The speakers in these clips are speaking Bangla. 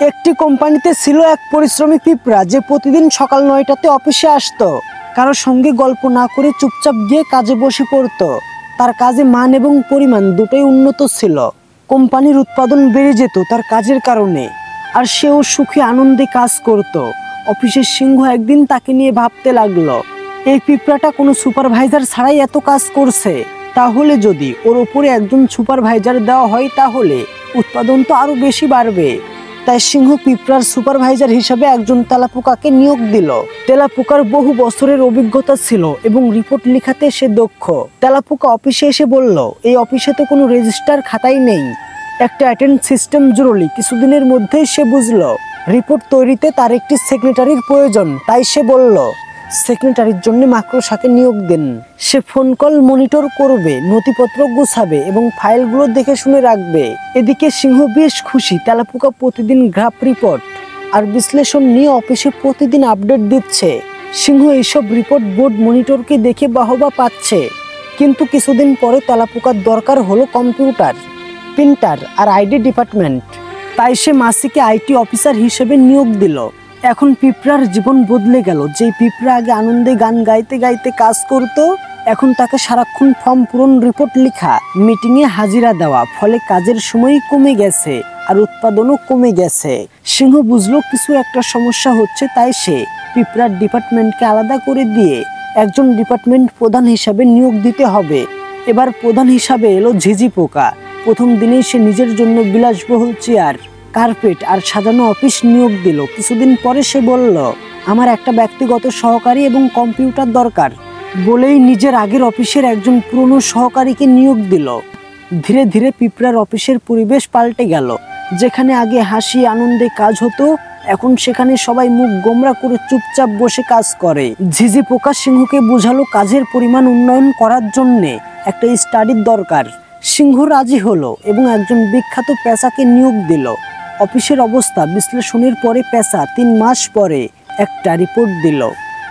একটি কোম্পানিতে ছিল এক পরিশ্রমী পিঁপড়া যে প্রতিদিন সকাল ৯টাতে অফিসে আসতো। কারোর সঙ্গে গল্প না করে চুপচাপ গিয়ে কাজে বসে পড়তো। তার কাজে মান এবং পরিমাণ দুটোই উন্নত ছিল। কোম্পানির উৎপাদন বেড়ে যেত তার কাজের কারণে, আর সেও সুখী আনন্দে কাজ করত। অফিসের সিংহ একদিন তাকে নিয়ে ভাবতে লাগলো, এই পিঁপড়াটা কোনো সুপারভাইজার ছাড়াই এত কাজ করছে, তাহলে যদি ওর উপরে একজন সুপারভাইজার দেওয়া হয় তাহলে উৎপাদন তো আরো বেশি বাড়বে। তাই সিংহ পিঁপড়ার সুপারভাইজার হিসেবে একজন তেলাপোকাকে নিয়োগ দিল। তেলাপোকার বহু বছরের অভিজ্ঞতা ছিল এবং রিপোর্ট লেখাতে সে দক্ষ। তেলাপোকা অফিসে এসে বলল, এই অফিসে তো কোনো রেজিস্টার খাতাই নেই, একটা অ্যাটেন্ড সিস্টেম জরুরি। কিছুদিনের মধ্যেই সে বুঝলো রিপোর্ট তৈরিতে তার একটি সেক্রেটারির প্রয়োজন। তাই সে বলল, সেক্রেটারির জন্য মাকড়সাকে নিয়োগ দিন। সে ফোন কল মনিটর করবে, নথিপত্র গুছাবে এবং ফাইলগুলো দেখে শুনে রাখবে। এদিকে সিংহ বেশ খুশি। তেলাপোকা প্রতিদিন গ্রাফ রিপোর্ট আর বিশ্লেষণ নিয়ে অফিসে প্রতিদিন আপডেট দিচ্ছে। সিংহ এইসব রিপোর্ট বোর্ড মনিটরকে দেখে বাহবা পাচ্ছে। কিন্তু কিছুদিন পরে তেলাপোকার দরকার হলো কম্পিউটার, প্রিন্টার আর আইডি ডিপার্টমেন্ট। তাই সে মাসিকে আইটি অফিসার হিসেবে নিয়োগ দিল। এখন পিঁপড়ার জীবন বদলে গেল। যে পিঁপড়া আগে আনন্দে গান গাইতে গাইতে কাজ করত, এখন তাকে সারাক্ষণ ফর্ম পূরণ, রিপোর্ট লেখা, মিটিংয়ে হাজিরা দেওয়া, ফলে কাজের সময় কমে গেছে আর উৎপাদনও কমে গেছে। সিংহ বুঝলো কিছু একটা সমস্যা হচ্ছে। তাই সে পিঁপড়ার ডিপার্টমেন্টকে আলাদা করে দিয়ে একজন ডিপার্টমেন্ট প্রধান হিসাবে নিয়োগ দিতে হবে। এবার প্রধান হিসাবে এলো ঝিঝি পোকা। প্রথম দিনেই সে নিজের জন্য বিলাসবহুল চেয়ার, কার্পেট আর সাজানো অফিস নিয়োগ দিল। কিছুদিন পরে সে বলল, আমার একটা ব্যক্তিগত সহকারী এবং কম্পিউটার দরকার, বলেই নিজের আগের অফিসের একজন পুরনো সহকারীকে নিয়োগ দিল। ধীরে ধীরে পিঁপড়ার অফিসের পরিবেশ পাল্টে গেল। যেখানে আগে হাসি আনন্দে কাজ হতো, এখন সেখানে সবাই মুখ গোমরা করে চুপচাপ বসে কাজ করে। ঝিঝি পোকা সিংহকে বোঝালো কাজের পরিমাণ উন্নয়ন করার জন্যে একটা স্টাডির দরকার। সিংহ রাজি হলো এবং একজন বিখ্যাত পেশাকে নিয়োগ দিল। অফিসের অবস্থা বিশ্লেষণের পরে পেশা ৩ মাস পরে একটা রিপোর্ট দিল।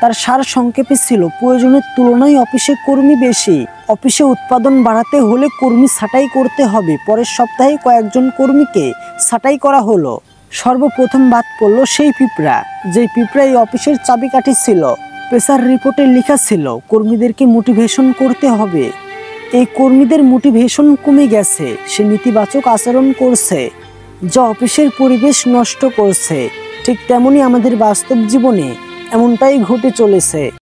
তার সার সংক্ষেপে ছিল, প্রয়োজনের তুলনায় অফিসে কর্মী বেশি। অফিসে উৎপাদন বাড়াতে হলে কর্মী ছাঁটাই করতে হবে। পরের সপ্তাহে কয়েকজন কর্মীকে ছাঁটাই করা হলো। সর্বপ্রথম বাদ পড়ল সেই পিঁপড়া, যে পিঁপড়া এই অফিসের চাবিকাঠি ছিল। পেশার রিপোর্টে লেখা ছিল, কর্মীদেরকে মোটিভেশন করতে হবে। এই কর্মীদের মোটিভেশন কমে গেছে, সে নেতিবাচক আচরণ করছে যা অফিসের পরিবেশ নষ্ট করছে। ঠিক তেমনি আমাদের বাস্তব জীবনে এমনটাই ঘটে চলেছে।